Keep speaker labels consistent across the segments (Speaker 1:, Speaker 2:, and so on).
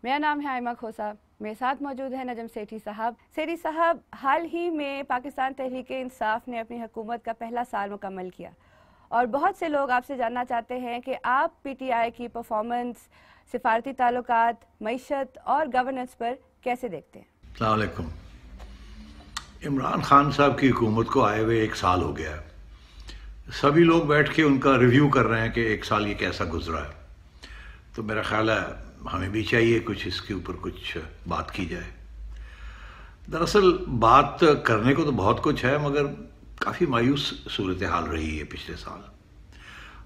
Speaker 1: میرا نام ہے آئمہ کھوسا، میرے ساتھ موجود ہیں نجم سیٹھی صاحب۔ سیٹھی صاحب، حال ہی میں پاکستان تحریک انصاف نے اپنی حکومت کا پہلا سال مکمل کیا اور بہت سے لوگ آپ سے جاننا چاہتے ہیں کہ آپ پی ٹی آئی کی پرفارمنس، سفارتی تعلقات، معیشت اور گورننس پر کیسے دیکھتے ہیں؟
Speaker 2: السلام علیکم۔ عمران خان صاحب کی حکومت کو آئے ہوئے 1 سال ہو گیا ہے۔ سبھی لوگ بیٹھ کے ان کا ریویو کر رہے ہیں کہ 1 سال یہ کیسا گزرا ہے، تو میرا خیال ہے ہمیں بھی چاہیے کچھ اس کے اوپر کچھ بات کی جائے۔ دراصل بات کرنے کو تو بہت کچھ ہے، مگر کافی مایوس صورتحال رہی ہے پچھلے سال،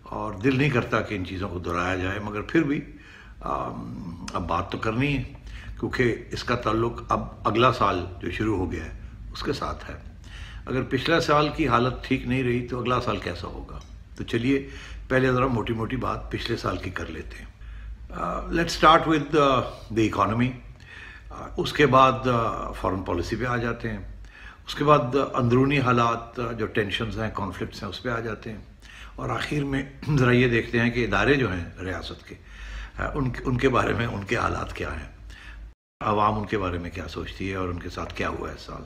Speaker 2: اور دل نہیں کرتا کہ ان چیزوں کو دہرایا جائے، مگر پھر بھی اب بات تو کرنی ہے، کیونکہ اس کا تعلق اب اگلا سال جو شروع ہو گیا ہے اس کے ساتھ ہے۔ اگر پچھلے سال کی حالت ٹھیک نہیں رہی تو اگلا سال کیسا ہوگا؟ تو چلیے پہلے ذرا موٹی موٹی بات پچھلے سال کی کر لیتے ہیں۔ Let start with the economy, اس کے بعد فارن پالیسی پہ آ جاتے ہیں، اس کے بعد اندرونی حالات جو ٹینشنز ہیں، کانفلکٹس ہیں، اس پہ آ جاتے ہیں، اور آخر میں ذرا یہ دیکھتے ہیں کہ ادارے جو ہیں ریاست کے ان کے بارے میں ان کے حالات کیا ہیں، عوام ان کے بارے میں کیا سوچتی ہے، اور ان کے ساتھ کیا ہوا ہے اس سال،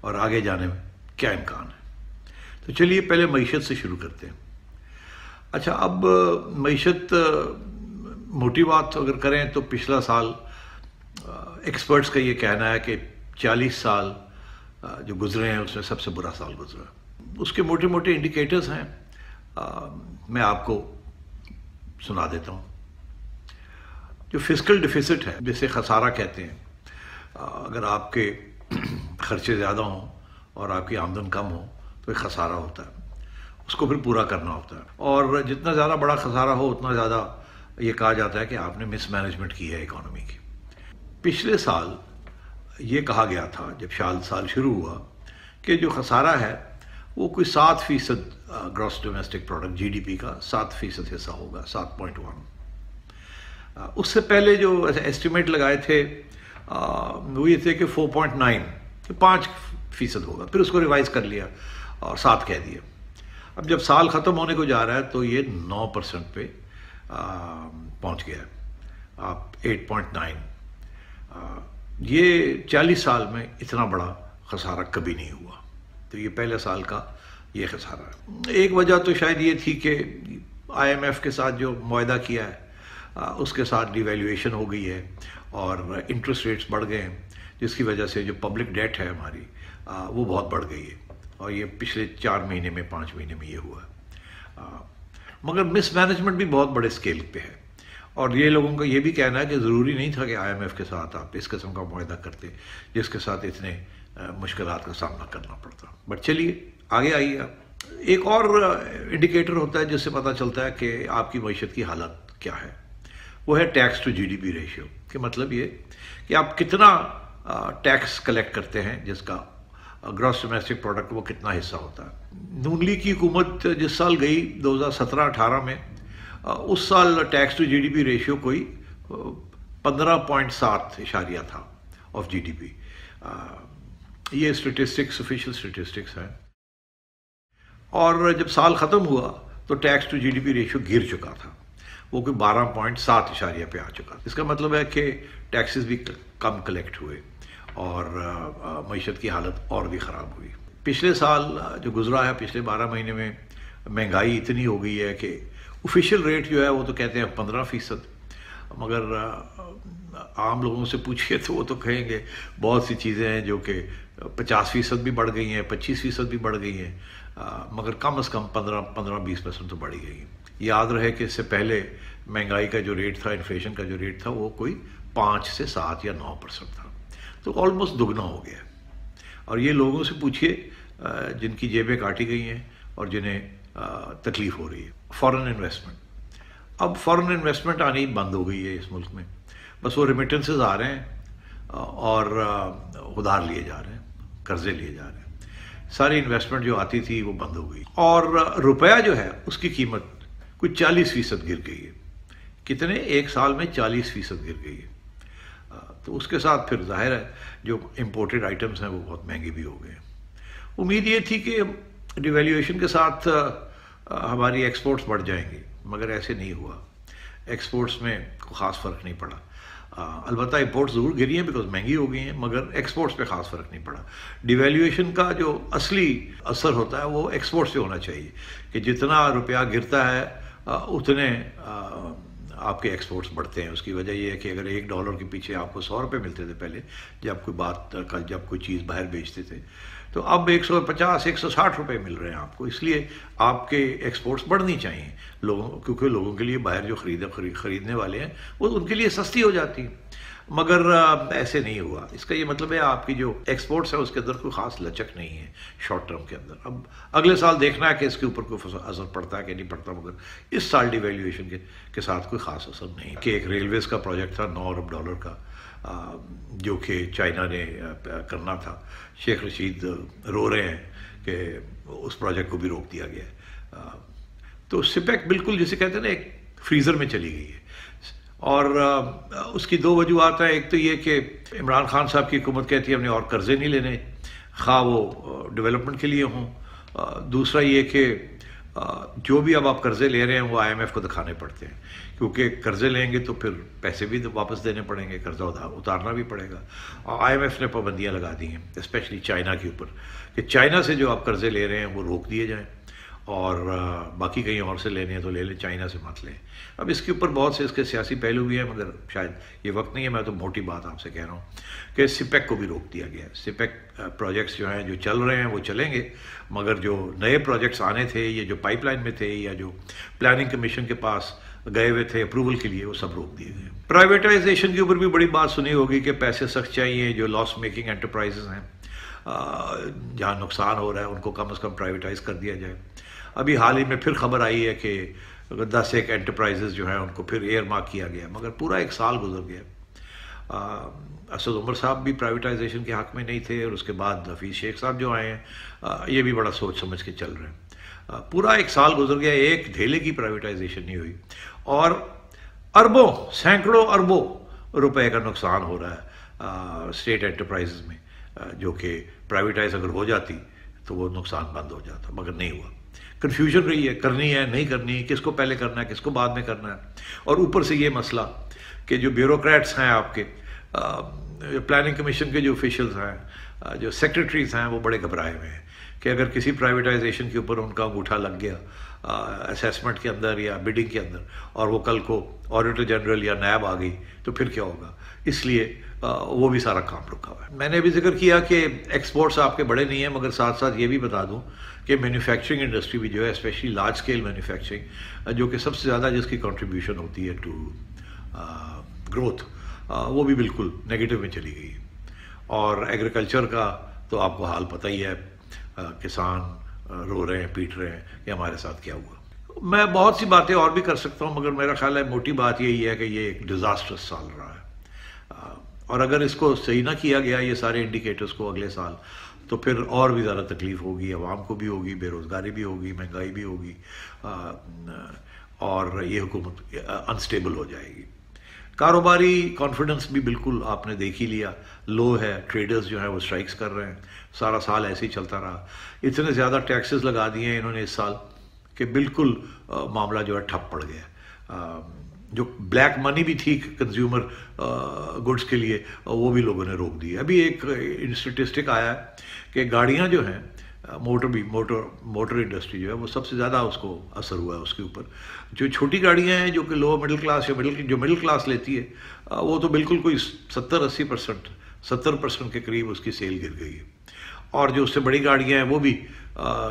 Speaker 2: اور آگے جانے میں کیا امکان ہے۔ تو چلیے پہلے معیشت سے شروع کرتے ہیں۔ اچھا، اب معیشت موٹی بات اگر کریں تو پچھلا سال ایکسپرٹس کا یہ کہنا ہے کہ 40 سال جو گزرے ہیں اس میں سب سے برا سال گزرا۔ اس کے موٹے موٹے انڈیکیٹرز ہیں، میں آپ کو سنا دیتا ہوں۔ جو فسکل ڈیفیسٹ ہے، جسے خسارہ کہتے ہیں، اگر آپ کے خرچے زیادہ ہوں اور آپ کی آمدن کم ہو تو ایک خسارہ ہوتا ہے، اس کو پھر پورا کرنا ہوتا ہے، اور جتنا زیادہ بڑا خسارہ ہو اتنا زیادہ یہ کہا جاتا ہے کہ آپ نے مس مینجمنٹ کی ہے اکانومی کی۔ پچھلے سال یہ کہا گیا تھا جب سال شروع ہوا کہ جو خسارہ ہے وہ کوئی 7% gross domestic product G D P کا 7% حصہ ہوگا، 7.1۔ اس سے پہلے جو ایسٹیمیٹ لگائے تھے وہ یہ تھے کہ 4.9، 5% ہوگا، پھر اس کو ریوائز کر لیا اور 7 کہہ دیا۔ اب جب سال ختم ہونے کو جا رہا ہے تو یہ 9% پہ پہنچ گیا ہے، آپ 8.9۔ یہ 40 سال میں اتنا بڑا خسارہ کبھی نہیں ہوا، تو یہ پہلے سال کا یہ خسارہ ہے۔ ایک وجہ تو شاید یہ تھی کہ آئی ایم ایف کے ساتھ جو معاہدہ کیا ہے اس کے ساتھ ڈی ویلیویشن ہو گئی ہے اور انٹرسٹ ریٹس بڑھ گئے ہیں، جس کی وجہ سے جو پبلک ڈیٹ ہے ہماری وہ بہت بڑھ گئی ہے، اور یہ پچھلے 4 مہینے میں 5 مہینے میں یہ ہوا ہے۔ مگر مس مینجمنٹ بھی بہت بڑے اسکیل پہ ہے، اور یہ لوگوں کا یہ بھی کہنا ہے کہ ضروری نہیں تھا کہ آئی ایم ایف کے ساتھ آپ اس قسم کا معاہدہ کرتے جس کے ساتھ اتنے مشکلات کا سامنا کرنا پڑتا۔ بٹ چلیے آگے آئیے آپ۔ ایک اور انڈیکیٹر ہوتا ہے جس سے پتہ چلتا ہے کہ آپ کی معیشت کی حالت کیا ہے، وہ ہے tax to G D P ratio, کہ مطلب یہ کہ آپ کتنا ٹیکس کلیکٹ کرتے ہیں، جس کا گراس ڈومیسٹک پروڈکٹ وہ کتنا حصہ ہوتا ہے۔ نون لیگ کی حکومت جس سال گئی 2017-18 میں، اس سال tax to G D P ratio کوئی 15.7 تھا آف جی ڈی پی۔ یہ اسٹیٹسٹکس، آفیشیل اسٹیٹسٹکس ہیں، اور جب سال ختم ہوا تو tax to G D P ratio گر چکا تھا، وہ کوئی 12.7 پہ آ چکا۔ اس کا مطلب ہے کہ ٹیکسز بھی کم کلیکٹ ہوئے اور معیشت کی حالت اور بھی خراب ہوئی۔ پچھلے سال جو گزرا ہے، پچھلے 12 مہینے میں مہنگائی اتنی ہو گئی ہے کہ آفیشیل ریٹ جو ہے وہ تو کہتے ہیں 15%، مگر عام لوگوں سے پوچھئے تو وہ تو کہیں گے بہت سی چیزیں ہیں جو کہ 50% بھی بڑھ گئی ہیں، 25% بھی بڑھ گئی ہیں، مگر کم از کم 15-20% تو بڑھ گئی ہیں۔ یاد رہے کہ اس سے پہلے مہنگائی کا جو ریٹ تھا، انفلیشن کا جو ریٹ تھا، وہ کوئی 5 سے 7 یا 9% تھا، تو آلموسٹ دگنا ہو گیا۔ اور یہ لوگوں سے پوچھئے جن کی جیبیں کاٹی گئی ہیں اور جنہیں تکلیف ہو رہی ہے۔ فارن انویسٹمنٹ، اب فارن انویسٹمنٹ آنی بند ہو گئی ہے اس ملک میں، بس وہ ریمیٹنسز آ رہے ہیں اور ادھار لیے جا رہے ہیں، قرضے لیے جا رہے ہیں، ساری انویسٹمنٹ جو آتی تھی وہ بند ہو گئی، اور روپیہ جو ہے اس کی قیمت کوئی 40% گر گئی ہے۔ کتنے؟ 1 سال میں 40% گر گئی ہے۔ تو اس کے ساتھ پھر ظاہر ہے جو امپورٹڈ آئٹمس ہیں وہ بہت مہنگے بھی ہو گئے ہیں۔ امید یہ تھی کہ ڈی ویلیویشن کے ساتھ ہماری ایکسپورٹس بڑھ جائیں گی، مگر ایسے نہیں ہوا۔ ایکسپورٹس میں کوئی خاص فرق نہیں پڑا. البتہ امپورٹس ضرور گری ہیں بیکاز مہنگی ہو گئی ہیں، مگر ایکسپورٹس پہ خاص فرق نہیں پڑا. ڈیویلیویشن کا جو اصلی اثر ہوتا ہے وہ ایکسپورٹ سے ہونا چاہیے کہ جتنا روپیہ گرتا ہے اتنے آپ کے ایکسپورٹس بڑھتے ہیں. اس کی وجہ یہ ہے کہ اگر $1 کے پیچھے آپ کو 100 روپے ملتے تھے پہلے جب کوئی چیز باہر بیچتے تھے، تو اب 150 160 روپے مل رہے ہیں آپ کو. اس لیے آپ کے ایکسپورٹس بڑھنی چاہیے کیونکہ لوگوں کے لیے باہر جو خریدنے والے ہیں وہ ان کے لیے سستی ہو جاتی. مگر ایسے نہیں ہوا. اس کا یہ مطلب ہے آپ کی جو ایکسپورٹس ہے اس کے اندر کوئی خاص لچک نہیں ہے شارٹ ٹرم کے اندر. اب اگلے سال دیکھنا ہے کہ اس کے اوپر کوئی اثر پڑتا ہے کہ نہیں پڑتا، مگر اس سال ڈیویلیویشن کے ساتھ کوئی خاص اثر نہیں. کہ ایک ریلویز کا پروجیکٹ تھا $9 ارب کا جو کہ چائنا نے کرنا تھا. شیخ رشید رو رہے ہیں کہ اس پروجیکٹ کو بھی روک دیا گیا ہے. تو سپیک بالکل جسے کہتے ہیں نا ایک فریزر میں چلی گئی ہے. اور اس کی 2 وجوہات ہیں. ایک تو یہ کہ عمران خان صاحب کی حکومت کہتی ہے ہم نے اور قرضے نہیں لینے، خواہ وہ ڈیولپمنٹ کے لیے ہوں. دوسرا یہ کہ جو بھی اب آپ قرضے لے رہے ہیں وہ IMF کو دکھانے پڑتے ہیں، کیونکہ قرضے لیں گے تو پھر پیسے بھی واپس دینے پڑیں گے، قرضہ اتارنا بھی پڑے گا. اور IMF نے پابندیاں لگا دی ہیں اسپیشلی چائنا کے اوپر کہ چائنا سے جو آپ قرضے لے رہے ہیں وہ روک دیے جائیں، اور باقی کہیں اور سے لینے ہیں تو لے لیں، چائنا سے مت لیں. اب اس کے اوپر بہت سے اس کے سیاسی پہلو بھی ہیں، مگر شاید یہ وقت نہیں ہے. میں تو موٹی بات آپ سے کہہ رہا ہوں کہ سپیک کو بھی روک دیا گیا ہے. سپیک پروجیکٹس جو ہیں جو چل رہے ہیں وہ چلیں گے، مگر جو نئے پروجیکٹس آنے تھے یہ جو پائپ لائن میں تھے یا جو پلاننگ کمیشن کے پاس گئے ہوئے تھے اپروول کے لیے وہ سب روک دیے گئے. پرائیویٹائزیشن کے اوپر بھی بڑی بات سنی ہوگی کہ پیسے سخت چاہیے. جو لاس میکنگ انٹرپرائزز ہیں جہاں نقصان ہو رہا ہے ان کو کم از کم پرائیویٹائز کر دیا جائے. ابھی حال ہی میں پھر خبر آئی ہے کہ 10 انٹرپرائزز جو ہیں ان کو پھر ایئر مارک کیا گیا، مگر پورا 1 سال گزر گیا. اسد عمر صاحب بھی پرائیویٹائزیشن کے حق میں نہیں تھے، اور اس کے بعد حفیظ شیخ صاحب جو آئے ہیں یہ بھی بڑا سوچ سمجھ کے چل رہے ہیں. پورا 1 سال گزر گیا، ایک ڈھیلے کی پرائیویٹائزیشن نہیں ہوئی، اور سینکڑوں اربوں روپے کا نقصان ہو رہا ہے اسٹیٹ انٹرپرائزز میں، جو کہ پرائیویٹائز اگر ہو جاتی تو وہ نقصان بند ہو جاتا، مگر نہیں ہوا. کنفیوژن رہی ہے، کرنی ہے نہیں کرنی، کس کو پہلے کرنا ہے کس کو بعد میں کرنا ہے. اور اوپر سے یہ مسئلہ کہ جو بیوروکریٹس ہیں آپ کے پلاننگ کمیشن کے جو آفیشلز ہیں جو سیکرٹریز ہیں وہ بڑے گھبرائے ہوئے ہیں کہ اگر کسی پرائیویٹائزیشن کے اوپر ان کا انگوٹھا لگ گیا اسیسمنٹ کے اندر یا بڈنگ کے اندر، اور وہ کل کو آڈیٹر جنرل یا نیب آ گئی تو پھر کیا ہوگا. اس لیے وہ بھی سارا کام رکا ہوا ہے. میں نے ابھی ذکر کیا کہ ایکسپورٹس آپ کے بڑے نہیں ہیں، مگر ساتھ ساتھ یہ بھی بتا دوں کہ مینوفیکچرنگ انڈسٹری بھی جو ہے اسپیشلی لارج اسکیل مینوفیکچرنگ جو کہ سب سے زیادہ جس کی کنٹریبیوشن ہوتی ہے ٹو گروتھ، وہ بھی بالکل نیگیٹو میں چلی گئی. اور ایگریکلچر کا تو آپ کو حال پتہ ہی ہے، کسان رو رہے ہیں پیٹ رہے ہیں کہ ہمارے ساتھ کیا ہوا. میں بہت سی باتیں اور بھی کر سکتا ہوں، مگر میرا خیال ہے موٹی بات یہی ہے کہ یہ ایک ڈیزاسٹرس سال رہا ہے، اور اگر اس کو صحیح نہ کیا گیا یہ سارے انڈیکیٹرز کو اگلے سال تو پھر اور بھی زیادہ تکلیف ہوگی، عوام کو بھی ہوگی، بے روزگاری بھی ہوگی، مہنگائی بھی ہوگی، اور یہ حکومت انسٹیبل ہو جائے گی. کاروباری کانفیڈنس بھی بالکل آپ نے دیکھ ہی لیا، لو ہے. ٹریڈرز جو ہیں وہ اسٹرائکس کر رہے ہیں. سارا سال ایسے ہی چلتا رہا. اتنے زیادہ ٹیکسز لگا دیے ہیں انہوں نے اس سال کہ بالکل معاملہ جو ہے ٹھپ پڑ گیا. جو بلیک منی بھی تھی کنزیومر گڈس کے لیے وہ بھی لوگوں نے روک دی. ابھی ایک اسٹیٹسٹک آیا ہے کہ گاڑیاں جو ہیں موٹر انڈسٹری جو ہے وہ سب سے زیادہ اس کو اثر ہوا ہے. اس کے اوپر جو چھوٹی گاڑیاں ہیں جو کہ لو مڈل کلاس یا جو مڈل کلاس لیتی ہے وہ تو بالکل کوئی 70% کے قریب اس کی سیل گر گئی ہے. اور جو اس سے بڑی گاڑیاں ہیں وہ بھی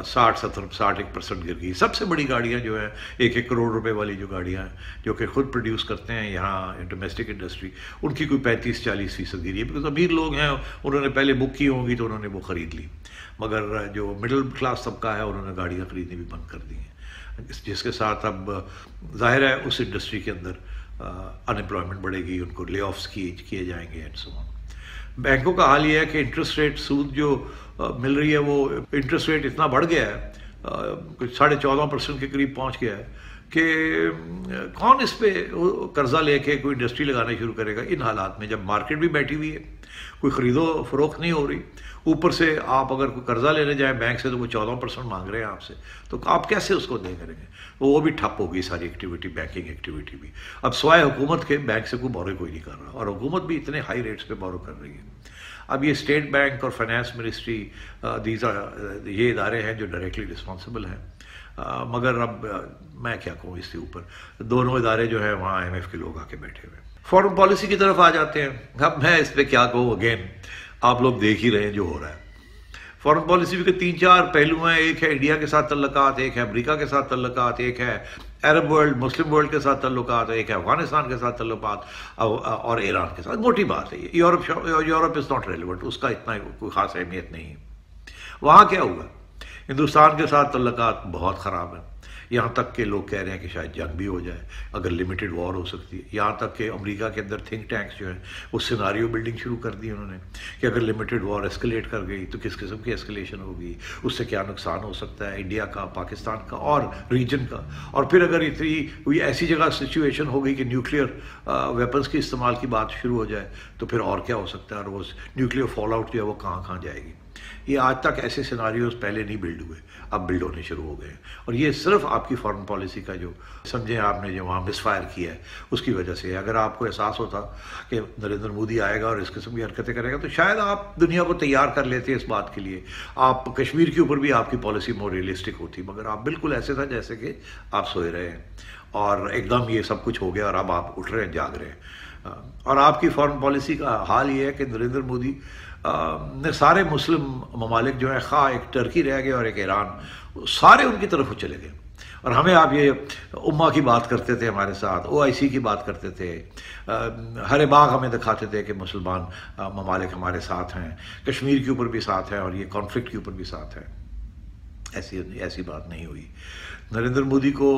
Speaker 2: 60% گر گئی. سب سے بڑی گاڑیاں جو ہیں 1 کروڑ روپے والی جو گاڑیاں ہیں جو کہ خود پروڈیوس کرتے ہیں یہاں ڈومیسٹک انڈسٹری، ان کی کوئی 35-40% گری ہے. بیکاز امیر لوگ ہیں انہوں نے پہلے بک کی ہوں گی تو انہوں نے وہ خرید لی، مگر جو مڈل کلاس طبقہ ہے انہوں نے گاڑیاں خریدنی بھی بند کر دی ہیں، جس کے ساتھ اب ظاہر ہے اس انڈسٹری کے اندر انمپلائمنٹ بڑھے گی، ان کو لے آفس کیے جائیں گے اینڈ سو آن. بینکوں کا حال یہ ہے کہ انٹرسٹ ریٹ سود جو مل رہی ہے وہ انٹرسٹ ریٹ اتنا بڑھ گیا ہے کچھ 14.5% کے قریب پہنچ گیا ہے کہ کون اس پہ قرضہ لے کے کوئی انڈسٹری لگانا شروع کرے گا ان حالات میں جب مارکیٹ بھی بیٹھی ہوئی ہے, کوئی خرید و فروخت نہیں ہو رہی, اوپر سے آپ اگر کوئی قرضہ لینے جائیں بینک سے تو وہ 14% مانگ رہے ہیں آپ سے, تو آپ کیسے اس کو دے کریں گے؟ وہ بھی ٹھپ ہو گئی ساری ایکٹیویٹی, بینکنگ ایکٹیویٹی بھی. اب سوائے حکومت کے بینک سے کوئی بورو کوئی نہیں کر رہا, اور حکومت بھی اتنے ہائی ریٹس پہ بورو کر رہی ہے. اب یہ اسٹیٹ بینک اور فائنانس منسٹری یہ ادارے ہیں جو ڈائریکٹلی رسپانسبل ہیں, مگر اب میں کیا کہوں اس کے اوپر, دونوں ادارے جو ہیں وہاں IMF کے لوگ آ کے بیٹھے ہوئے ہیں. فارن پالیسی کی طرف آ جاتے ہیں. اب میں اس پہ کیا کہوں, اگین آپ لوگ دیکھ ہی رہے ہیں جو ہو رہا ہے. فارن پالیسی کے 3-4 پہلو ہیں. ایک ہے انڈیا کے ساتھ تعلقات, ایک ہے امریکہ کے ساتھ تعلقات, ایک ہے عرب ورلڈ مسلم ورلڈ کے ساتھ تعلقات, ایک ہے افغانستان کے ساتھ تعلقات, اور ایران کے ساتھ. موٹی بات ہے یہ. یورپ از ناٹ ریلیونٹ, اس کا اتنا کوئی خاص اہمیت نہیں ہے. وہاں کیا ہوا, ہندوستان کے ساتھ تعلقات بہت خراب ہیں, یہاں تک کہ لوگ کہہ رہے ہیں کہ شاید جنگ بھی ہو جائے اگر لمیٹڈ وار ہو سکتی ہے. یہاں تک کہ امریکہ کے اندر تھنک ٹینکس جو ہیں وہ سیناریو بلڈنگ شروع کر دی انہوں نے کہ اگر لمیٹڈ وار ایسکلیٹ کر گئی تو کس قسم کی ایسکلیشن ہوگی, اس سے کیا نقصان ہو سکتا ہے انڈیا کا, پاکستان کا اور ریجن کا. اور پھر اگر اتنی کوئی ایسی جگہ سچویشن ہو گئی کہ نیوکلیئر ویپنس کے استعمال کی بات شروع ہو جائے تو پھر اور کیا ہو سکتا ہے, اور وہ نیوکلیئر فال آؤٹ جو ہے وہ کہاں کہاں جائے گی. یہ آج تک ایسے سیناریوز پہلے نہیں بلڈ ہوئے, اب بلڈ ہونے شروع ہو گئے ہیں. اور یہ صرف آپ کی فارن پالیسی کا جو سمجھیں آپ نے جو وہاں مس فائر کیا ہے اس کی وجہ سے. اگر آپ کو احساس ہوتا کہ نریندر مودی آئے گا اور اس قسم کی حرکتیں کرے گا تو شاید آپ دنیا کو تیار کر لیتے اس بات کے لیے. آپ کشمیر کے اوپر بھی آپ کی پالیسی مور ریئلسٹک ہوتی, مگر آپ بالکل ایسے تھا جیسے کہ آپ سوئے رہے ہیں اور ایک دم یہ سب کچھ ہو گیا اور اب آپ اٹھ رہے ہیں, جاگ رہے ہیں. اور آپ کی فارن پالیسی کا حال یہ ہے کہ نریندر مودی نے سارے مسلم ممالک جو ہیں, خواہ ایک ٹرکی رہ گئے اور ایک ایران, سارے ان کی طرف چلے گئے. اور ہمیں آپ یہ امہ کی بات کرتے تھے ہمارے ساتھ, OIC کی بات کرتے تھے, ہر باغ ہمیں دکھاتے تھے کہ مسلمان ممالک ہمارے ساتھ ہیں, کشمیر کے اوپر بھی ساتھ ہیں اور یہ کانفلکٹ کے اوپر بھی ساتھ ہیں. ایسی بات نہیں ہوئی. نریندر مودی کو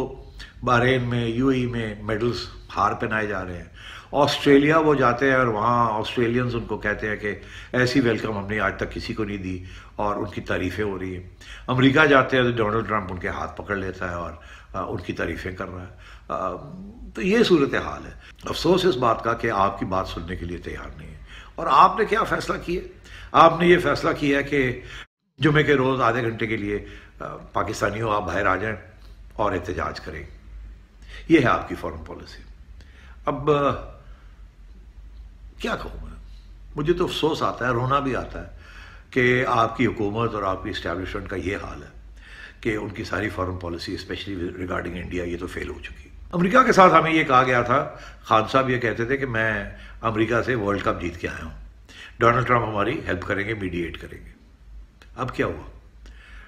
Speaker 2: بحرین میں UAE میں میڈلز ہار پہنائے جا رہے ہیں. آسٹریلیا وہ جاتے ہیں اور وہاں آسٹریلینز ان کو کہتے ہیں کہ ایسی ویلکم ہم نے آج تک کسی کو نہیں دی, اور ان کی تعریفیں ہو رہی ہیں. امریکہ جاتے ہیں تو ڈونلڈ ٹرمپ ان کے ہاتھ پکڑ لیتا ہے اور ان کی تعریفیں کر رہا ہے. تو یہ صورتحال ہے. افسوس اس بات کا کہ آپ کی بات سننے کے لیے تیار نہیں ہے. اور آپ نے کیا فیصلہ کیا؟ آپ نے یہ فیصلہ کیا ہے کہ جمعے کے روز آدھے گھنٹے کے لیے پاکستانیوں آپ باہر آ جائیں اور احتجاج کریں. یہ ہے آپ کی فارن پالیسی. اب کیا کہوں میں, مجھے تو افسوس آتا ہے, رونا بھی آتا ہے کہ آپ کی حکومت اور آپ کی اسٹیبلشمنٹ کا یہ حال ہے کہ ان کی ساری foreign policy specially regarding India یہ تو فیل ہو چکی. امریکہ کے ساتھ ہمیں یہ کہا گیا تھا, خان صاحب یہ کہتے تھے کہ میں امریکہ سے ورلڈ کپ جیت کے آیا ہوں, ڈونلڈ ٹرمپ ہماری ہیلپ کریں گے, میڈیٹ کریں گے. اب کیا ہوا؟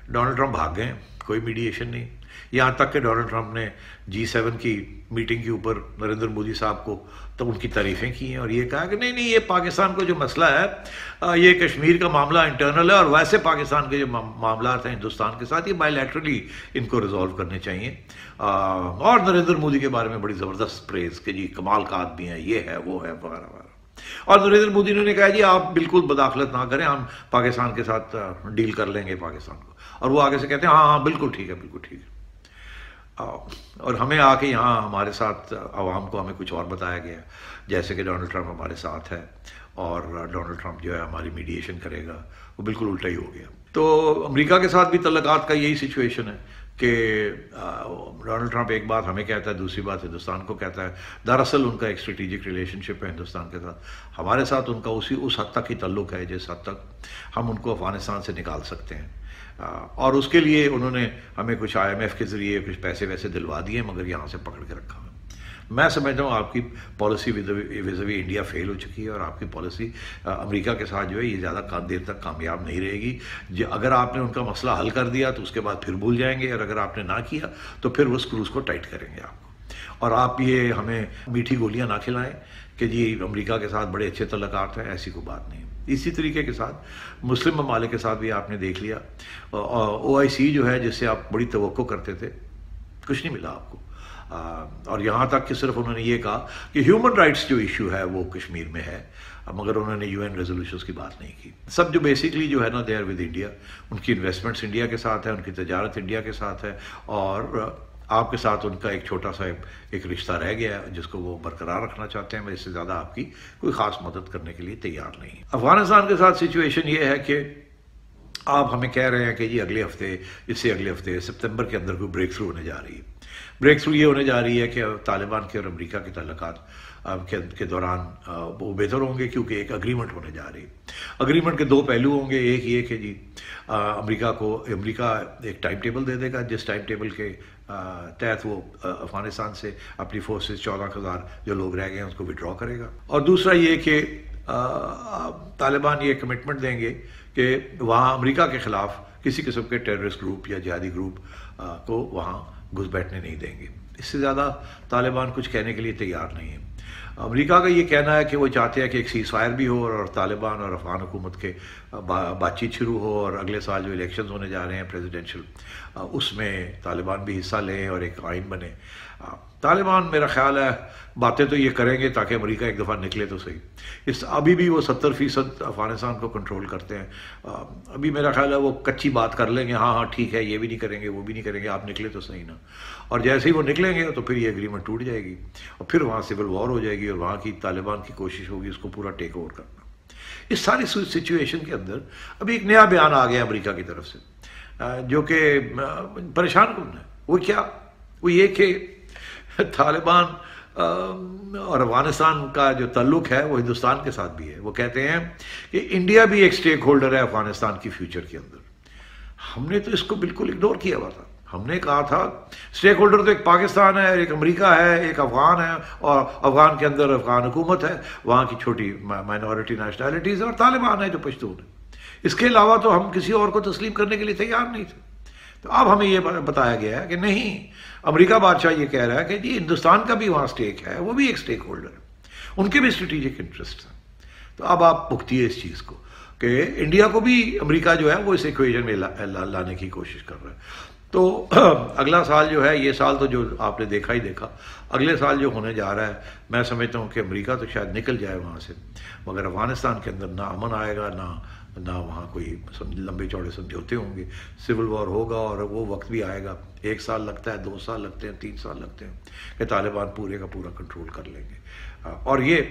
Speaker 2: ڈونلڈ ٹرمپ بھاگ گئے, کوئی میڈیشن نہیں. یہاں تک کہ ڈونلڈ ٹرمپ نے G7 کی میٹنگ کے اوپر نریندر مودی صاحب کو تو ان کی تعریفیں کی ہیں اور یہ کہا کہ نہیں یہ پاکستان کو جو مسئلہ ہے یہ کشمیر کا معاملہ انٹرنل ہے, اور ویسے پاکستان کے جو معاملات ہیں ہندوستان کے ساتھ یہ بائی لیٹرلی ان کو ریزالو کرنے چاہیے. اور نریندر مودی کے بارے میں بڑی زبردست پریز کہ جی کمال کا آدمی ہے, یہ ہے وہ ہے وغیرہ وغیرہ. اور نریندر مودی نے کہا جی آپ بالکل بداخلت نہ کریں, ہم پاکستان کے ساتھ ڈیل کر لیں گے پاکستان کو. اور وہ آگے سے کہتے ہیں ہاں بالکل ٹھیک ہے, بالکل ٹھیک ہے. اور ہمیں آ کے یہاں ہمارے ساتھ عوام کو ہمیں کچھ اور بتایا گیا جیسے کہ ڈونلڈ ٹرمپ ہمارے ساتھ ہے اور ڈونلڈ ٹرمپ جو ہے ہماری میڈیشن کرے گا. وہ بالکل الٹا ہی ہو گیا. تو امریکہ کے ساتھ بھی تعلقات کا یہی سچویشن ہے کہ ڈونلڈ ٹرمپ ایک بات ہمیں کہتا ہے, دوسری بات ہندوستان کو کہتا ہے. دراصل ان کا ایک اسٹریٹجک ریلیشن شپ ہے ہندوستان کے ساتھ. ہمارے ساتھ ان کا اس حد تک ہی تعلق ہے جس حد تک ہم ان کو افغانستان سے نکال سکتے ہیں. اور اس کے لیے انہوں نے ہمیں کچھ IMF کے ذریعے کچھ پیسے ویسے دلوا دیے, مگر یہاں سے پکڑ کے رکھا ہے. میں سمجھتا ہوں آپ کی پالیسی وزوی انڈیا فیل ہو چکی ہے, اور آپ کی پالیسی امریکہ کے ساتھ جو ہے یہ زیادہ دیر تک کامیاب نہیں رہے گی. اگر آپ نے ان کا مسئلہ حل کر دیا تو اس کے بعد پھر بھول جائیں گے, اور اگر آپ نے نہ کیا تو پھر وہ اسکروز کو ٹائٹ کریں گے آپ کو. اور آپ یہ ہمیں میٹھی گولیاں نہ کھلائیں کہ جی امریکہ کے ساتھ بڑے اچھے تعلقات ہیں, ایسی کوئی بات نہیں. اسی طریقے کے ساتھ مسلم ممالک کے ساتھ بھی آپ نے دیکھ لیا, OIC جو ہے جس سے آپ بڑی توقع کرتے تھے, کچھ نہیں ملا آپ کو. اور یہاں تک کہ صرف انہوں نے یہ کہا کہ ہیومن رائٹس جو ایشو ہے وہ کشمیر میں ہے, مگر انہوں نے UN ریزولوشنز کی بات نہیں کی. سب جو بیسکلی جو ہے نا دے آر ود انڈیا, ان کی انویسٹمنٹس انڈیا کے ساتھ ہے, ان کی تجارت انڈیا کے ساتھ ہے, اور آپ کے ساتھ ان کا ایک چھوٹا سا ایک رشتہ رہ گیا جس کو وہ برقرار رکھنا چاہتے ہیں. میں اس سے زیادہ آپ کی کوئی خاص مدد کرنے کے لیے تیار نہیں. افغانستان کے ساتھ سچویشن یہ ہے کہ آپ ہمیں کہہ رہے ہیں کہ جی اگلے ہفتے اس سے اگلے ہفتے سپتمبر کے اندر کوئی بریک تھرو ہونے جا رہی ہے. بریک تھرو یہ ہونے جا رہی ہے کہ طالبان کے اور امریکہ کے تعلقات کے دوران وہ بہتر ہوں گے کیونکہ ایک اگریمنٹ ہونے جا رہی ہے. اگریمنٹ کے دو پہلو ہوں گے. ایک یہ کہ جی امریکہ ایک ٹائم ٹیبل دے دے گا جس ٹائم ٹیبل کے تحت وہ افغانستان سے اپنی فورسز 14,000 جو لوگ رہ گئے ہیں اس کو وڈرا کرے گا. اور دوسرا یہ کہ طالبان یہ کمٹمنٹ دیں گے کہ وہاں امریکہ کے خلاف کسی قسم کے ٹیررسٹ گروپ یا جہادی گروپ کو وہاں گھس بیٹھنے نہیں دیں گے. اس سے زیادہ طالبان کچھ کہنے کے لیے تیار نہیں ہے. امریکہ کا یہ کہنا ہے کہ وہ چاہتے ہیں کہ ایک سیز فائر بھی ہو اور طالبان اور افغان حکومت کے بات چیت شروع ہو اور اگلے سال جو الیکشنز ہونے جا رہے ہیں پریزیڈنشل اس میں طالبان بھی حصہ لیں اور ایک آئین بنے. طالبان میرا خیال ہے باتیں تو یہ کریں گے تاکہ امریکہ ایک دفعہ نکلے تو صحیح. ابھی بھی وہ 70% افغانستان کو کنٹرول کرتے ہیں. ابھی میرا خیال ہے وہ کچی بات کر لیں گے ہاں ٹھیک ہے یہ بھی نہیں کریں گے وہ بھی نہیں کریں گے آپ نکلے تو صحیح نا. اور جیسے ہی وہ نکلیں گے تو پھر یہ اگریمنٹ ٹوٹ جائے گی اور پھر وہاں سول وار ہو جائے گی اور وہاں کی طالبان کی کوشش ہوگی اس کو پورا ٹیک اوور کرنا. اس ساری سچویشن کے اندر ابھی ایک نیا بیان آ گیا امریکہ کی طرف سے جو کہ پریشان کن ہے. وہ کیا؟ وہ یہ کہ طالبان اور افغانستان کا جو تعلق ہے وہ ہندوستان کے ساتھ بھی ہے. وہ کہتے ہیں کہ انڈیا بھی ایک سٹیک ہولڈر ہے افغانستان کی فیوچر کے اندر. ہم نے تو اس کو بالکل اگنور کیا ہوا تھا. ہم نے کہا تھا سٹیک ہولڈر تو ایک پاکستان ہے ایک امریکہ ہے ایک افغان ہے اور افغان کے اندر افغان حکومت ہے وہاں کی چھوٹی مائنورٹی نیشنلٹیز اور طالبان ہے جو پشتون ہے. اس کے علاوہ تو ہم کسی اور کو تسلیم کرنے کے لیے تیار نہیں تھے. تو اب ہمیں یہ بتایا گیا ہے کہ نہیں امریکہ بادشاہ یہ کہہ رہا ہے کہ جی ہندوستان کا بھی وہاں سٹیک ہے وہ بھی ایک سٹیک ہولڈر ہے ان کے بھی اسٹریٹجک انٹرسٹ ہیں. تو اب آپ پکتی ہے اس چیز کو کہ انڈیا کو بھی امریکہ جو ہے وہ اس ایکویژن میں لانے کی کوشش کر رہا ہے. تو اگلا سال جو ہے یہ سال تو جو آپ نے دیکھا ہی دیکھا. اگلے سال جو ہونے جا رہا ہے میں سمجھتا ہوں کہ امریکہ تو شاید نکل جائے وہاں سے مگر افغانستان کے اندر نہ امن آئے گا نہ وہاں کوئی لمبے چوڑے سمجھوتے ہوں گے. سول وار ہوگا اور وہ وقت بھی آئے گا 1 سال لگتا ہے 2 سال لگتے ہیں 3 سال لگتے ہیں کہ طالبان پورے کا پورا کنٹرول کر لیں گے. اور یہ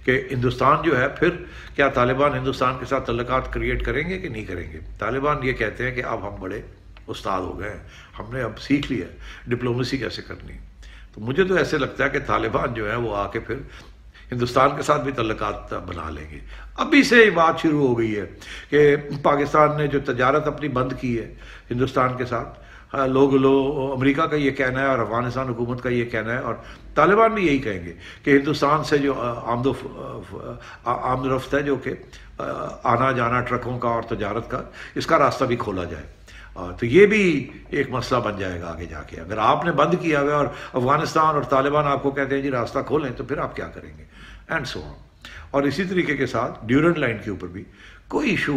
Speaker 2: کہ ہندوستان جو ہے پھر کیا طالبان ہندوستان کے ساتھ تعلقات کریٹ کریں گے کہ نہیں کریں گے. طالبان یہ کہتے ہیں کہ اب ہم بڑے استاد ہو گئے ہیں ہم نے اب سیکھ لیا ڈپلومیسی کیسے کرنی. تو مجھے تو ایسے لگتا ہے کہ طالبان جو ہے وہ آ کے پھر ہندوستان کے ساتھ بھی تعلقات بنا لیں گے. ابھی سے یہ بات شروع ہو گئی ہے کہ پاکستان نے جو تجارت اپنی بند کی ہے ہندوستان کے ساتھ لوگ امریکہ کا یہ کہنا ہے اور افغانستان حکومت کا یہ کہنا ہے اور طالبان بھی یہی کہیں گے کہ ہندوستان سے جو آمد رفت ہے جو کہ آنا جانا ٹرکوں کا اور تجارت کا اس کا راستہ بھی کھولا جائے. تو یہ بھی ایک مسئلہ بن جائے گا آگے جا کے. اگر آپ نے بند کیا ہوا اور افغانستان اور طالبان آپ کو کہتے ہیں جی راستہ کھولیں تو پھر آپ کیا کریں گے اینڈ سو آن. اور اسی طریقے کے ساتھ ڈیورنٹ لائن کے اوپر بھی کوئی ایشو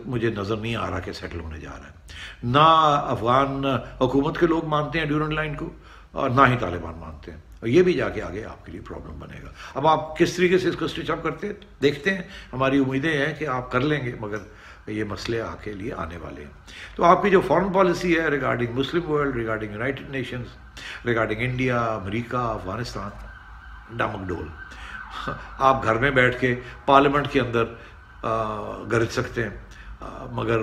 Speaker 2: مجھے نظر نہیں آ رہا کہ سیٹل ہونے جا رہا ہے. نہ افغان حکومت کے لوگ مانتے ہیں ڈیورنٹ لائن کو اور نہ ہی طالبان مانتے ہیں اور یہ بھی جا کے آگے آپ کے لیے پرابلم بنے گا. اب آپ کس طریقے سے اس کو اسٹچ اپ کرتے ہیں دیکھتے ہیں. ہماری امیدیں ہیں کہ آپ کر لیں گے مگر یہ مسئلے آ کے لیے آنے والے ہیں. تو آپ کی جو فارن پالیسی ہے regarding Muslim world regarding United Nations regarding India America Afghanistan ڈامک ڈول. آپ گھر میں بیٹھ کے پارلیمنٹ کے اندر گرج سکتے ہیں مگر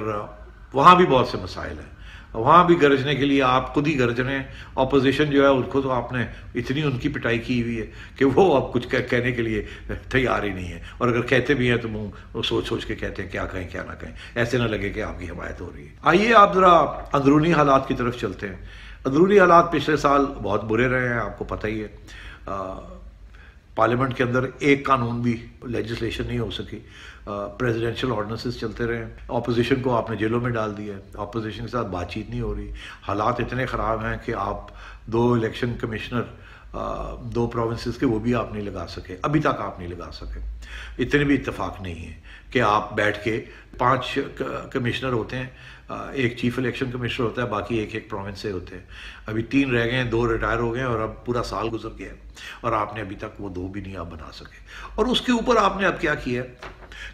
Speaker 2: وہاں بھی بہت سے مسائل ہیں. وہاں بھی گرجنے کے لیے آپ خود ہی گرج رہے ہیں. اپوزیشن جو ہے ان کو تو آپ نے اتنی ان کی پٹائی کی ہوئی ہے کہ وہ اب کچھ کہنے کے لیے تیار ہی نہیں ہے اور اگر کہتے بھی ہیں تو منہ سوچ کے کہتے ہیں کیا کہیں کیا نہ کہیں ایسے نہ لگے کہ آپ کی حمایت ہو رہی ہے. آئیے آپ ذرا اندرونی حالات کی طرف چلتے ہیں. اندرونی حالات پچھلے سال بہت برے رہے ہیں آپ کو پتہ ہی ہے. پارلیمنٹ کے اندر ایک قانون بھی لیجسلیشن نہیں ہو سکی. پریزیڈنشل آرڈیننسز چلتے رہے. اپوزیشن کو آپ نے جیلوں میں ڈال دیا ہے. اپوزیشن کے ساتھ بات چیت نہیں ہو رہی. حالات اتنے خراب ہیں کہ آپ 2 الیکشن کمشنر 2 پروونسز کے وہ بھی آپ نہیں لگا سکے. ابھی تک آپ نہیں لگا سکے. اتنے بھی اتفاق نہیں ہے کہ آپ بیٹھ کے 5 کمشنر ہوتے ہیں. ایک چیف الیکشن کمشنر ہوتا ہے باقی ایک پروونس سے ہوتے ہیں. ابھی 3 رہ گئے ہیں 2 ریٹائر ہو گئے ہیں اور اب پورا سال گزر گیا ہے اور آپ نے ابھی تک وہ 2 بھی نہیں آپ بنا سکے. اور اس کے اوپر آپ نے اب کیا کیا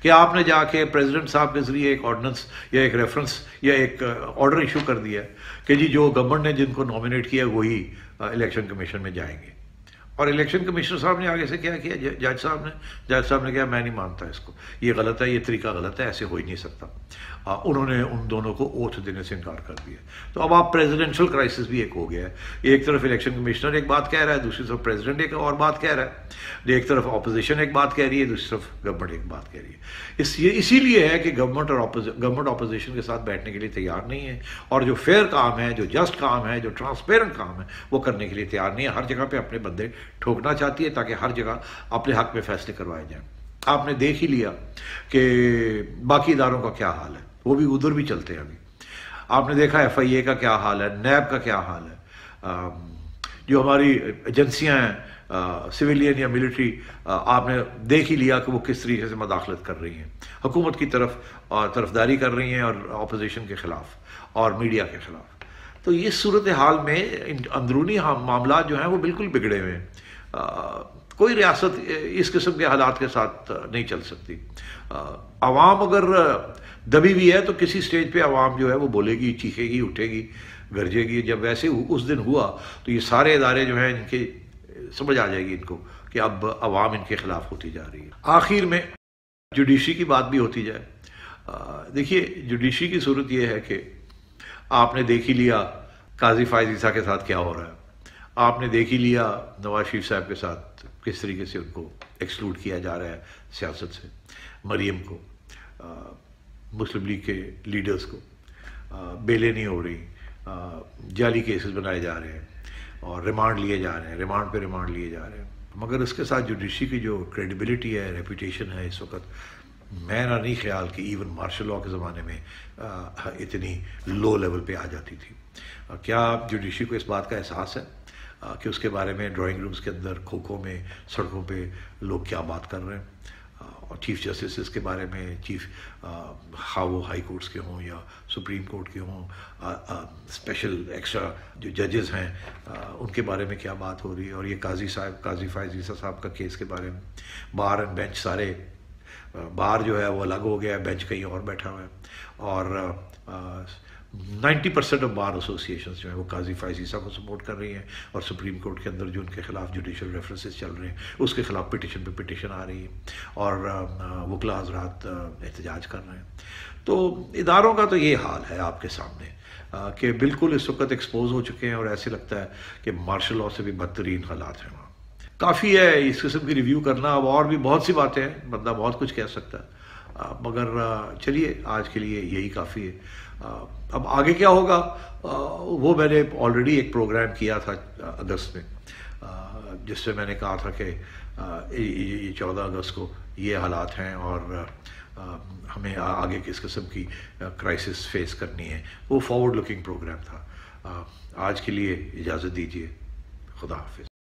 Speaker 2: کہ آپ نے جا کے پریزیڈنٹ صاحب کے ذریعے ایک آرڈیننس یا ایک ریفرنس یا ایک آرڈر ایشو کر دیا ہے کہ جی جو گورنمنٹ نے جن کو نامینیٹ کیا وہی الیکشن کمیشن میں جائیں گے. اور الیکشن کمشنر صاحب نے آگے سے کیا کیا, جج صاحب نے کہا میں نہیں مانتا اس کو, یہ غلط ہے, یہ طریقہ غلط ہے, ایسے ہو ہی نہیں سکتا. انہوں نے ان دونوں کو اوتھ دینے سے انکار کر دیا. تو اب آپ پریزیڈنشل کرائسس بھی ایک ہو گیا ہے. ایک طرف الیکشن کمشنر ایک بات کہہ رہا ہے, دوسری طرف پریزیڈنٹ ایک اور بات کہہ رہا ہے. ایک طرف اپوزیشن ایک بات کہہ رہی ہے, دوسری طرف گورنمنٹ ایک بات کہہ رہی ہے. اسی لیے ہے کہ گورنمنٹ اپوزیشن کے ساتھ بیٹھنے کے لیے تیار نہیں ہے, اور جو فیئر کام ہے, جو جسٹ کام ہے, جو ٹرانسپیرنٹ کام ہے, وہ کرنے کے لیے تیار نہیں ہے. ہر جگہ پہ اپنے بندے ٹھوکنا چاہتی ہے تاکہ ہر جگہ اپنے حق میں فیصلے کروائے جائیں. آپ نے دیکھ ہی لیا کہ باقی اداروں کا کیا حال ہے, وہ بھی ادھر بھی چلتے ہیں. ابھی آپ نے دیکھا FIA کا کیا حال ہے, نیب کا کیا حال ہے, جو ہماری ایجنسیاں ہیں سویلین یا ملٹری, آپ نے دیکھ ہی لیا کہ وہ کس طریقے سے مداخلت کر رہی ہیں, حکومت کی طرفداری کر رہی ہیں اور اپوزیشن کے خلاف اور میڈیا کے خلاف. تو اس صورتحال میں اندرونی معاملات جو ہیں وہ بالکل بگڑے ہوئے ہیں. کوئی ریاست اس قسم کے حالات کے ساتھ نہیں چل سکتی. عوام اگر دبی ہوئی ہے تو کسی سٹیج پہ عوام جو ہے وہ بولے گی, چیخے گی, اٹھے گی, گرجے گی. جب ویسے اس دن ہوا تو یہ سارے ادارے جو ہیں ان کے سمجھ آ جائے گی ان کو کہ اب عوام ان کے خلاف ہوتی جا رہی ہے. آخر میں جوڈیشری کی بات بھی ہوتی جائے. دیکھیے جوڈیشری کی صورت یہ ہے کہ آپ نے دیکھ ہی لیا قاضی فائز عیسیٰ کے ساتھ کیا ہو رہا ہے. آپ نے دیکھ ہی لیا نواز شریف صاحب کے ساتھ کس طریقے سے ان کو ایکسکلوڈ کیا جا رہا ہے سیاست سے. مریم کو, مسلم لیگ کے لیڈرز کو بیلیں نہیں ہو رہی, جعلی کیسز بنائے جا رہے ہیں اور ریمانڈ لیے جا رہے ہیں, ریمانڈ پہ ریمانڈ لیے جا رہے ہیں. مگر اس کے ساتھ جوڈیشری کی جو کریڈیبلٹی ہے, ریپوٹیشن ہے, اس وقت میرا نہیں خیال کہ ایون مارشل لاء کے زمانے میں اتنی لو لیول پہ آ جاتی تھی. کیا جوڈیشری کو اس بات کا احساس ہے کہ اس کے بارے میں ڈرائنگ رومز کے اندر, کھوکھوں میں, سڑکوں پہ لوگ کیا بات کر رہے ہیں, اور چیف جسٹسز کے بارے میں, خواہ وہ ہائی کورٹس کے ہوں یا سپریم کورٹ کے ہوں, اسپیشل ایکسٹرا جو ججز ہیں ان کے بارے میں کیا بات ہو رہی ہے. اور یہ قاضی فائز عیسیٰ صاحب کا کیس کے بارے میں, بار اینڈ بینچ سارے, بار جو ہے وہ الگ ہو گیا ہے, بینچ کہیں اور بیٹھا ہوا ہے, اور 90% آف بار ایسوسیشنز جو ہیں وہ قاضی فائز عیسیٰ کو سپورٹ کر رہی ہیں, اور سپریم کورٹ کے اندر جو ان کے خلاف جوڈیشل ریفرنسز چل رہے ہیں اس کے خلاف پٹیشن پہ پٹیشن آ رہی ہے, اور وکلا حضرات احتجاج کر رہے ہیں. تو اداروں کا تو یہ حال ہے آپ کے سامنے کہ بالکل اس وقت ایکسپوز ہو چکے ہیں, اور ایسے لگتا ہے کہ مارشل لاء سے بھی بدترین حالات ہیں وہاں. کافی ہے اس قسم کی ریویو کرنا. اب اور بھی بہت سی باتیں ہیں, بندہ بہت کچھ کہہ سکتا ہے, مگر چلیے آج کے لیے یہی کافی ہے. اب آگے کیا ہوگا وہ میں نے آلریڈی ایک پروگرام کیا تھا اگست میں, جس سے میں نے کہا تھا کہ یہ 14 اگست کو یہ حالات ہیں اور ہمیں آگے کس قسم کی کرائسس فیس کرنی ہے. وہ فارورڈ لکنگ پروگرام تھا. آج کے لیے اجازت دیجیے. خدا حافظ.